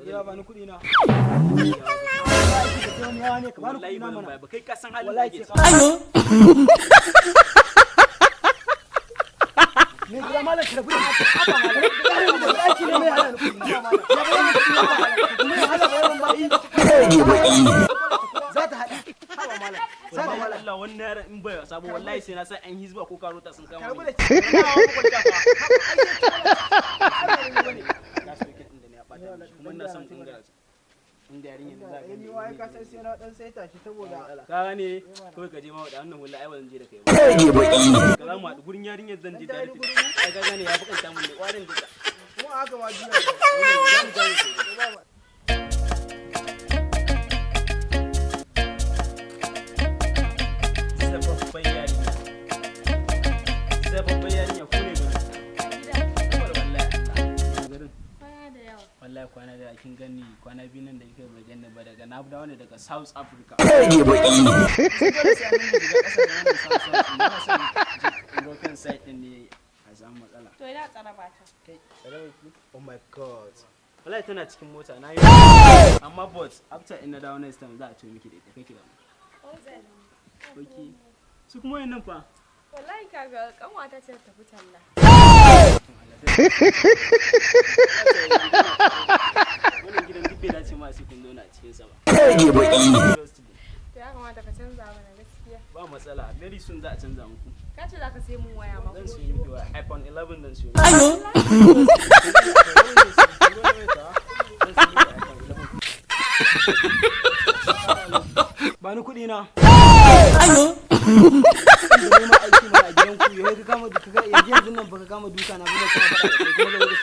Ya ba ni kuɗi na. Wallahi ba kai ka san halin da ake ciki. Ayo. Ne gida malam ka rabu da haka malam. Aiki ne mai halal kuɗi. Ya ba ni za ta haɗa. Haba malam. Sai Allah wannan yaran in bai sabo wallahi sai na san an hizba ko karota sun kama ni. Kuma na san kun gara inda yarinya ne za ka ni wai ka san sai na dan saita shi saboda ka gane kawai ka je ma da wannan wallahi ai ba zan je da kai ba ka za mu haɗu gurin yarinyar zan je da ai ka gane ya fi kanta mun da kwarin duka kuma haka ma biya babban yarinya ko ne wallahi kwana da kin gani kwana biyu nan da kike bai ganni ba daga na dawo ne daga South Africa European side din ne a samu matsala to ina tsara ba ta kai tsarabaki oh my god wallahi tana cikin mota na yi amma but after in na dawo next time za a ce miki da ita kake da mu okay su kuma yin nan fa wallahi kaga kanwata ce ta fitalla wannan gidan duk bai dace ma sai kun zauna a cikin sa ba to ya kamata ka canza mana gaskiya ba matsala very soon za a canza muku ka ce zaka sai mun waya ma zan siyo miki wa iPhone 11 dan siyo ba ni kuɗi na. ayo aiki mana a gidan ku yau ka kama duka yanzu nan baka kama duka na bane kuma fara da kuma zai ga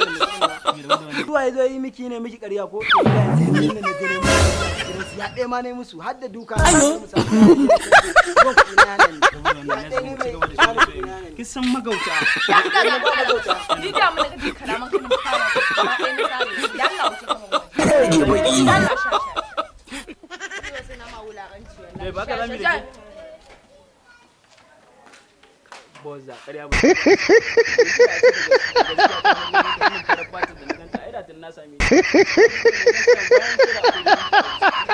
sai zuwa yazo yi miki ne miki ƙarya ko to da yanzu nan da gare mu ya ɗaya ma ne musu har da duka ayo kin san magauta ni da mun ga kalaman kan fara ba ɗaya na sani ya Allah wuce kaman wani Allah sha sai na ma wulakanci wallahi ba ka zami da boza ƙarya ba gaskiya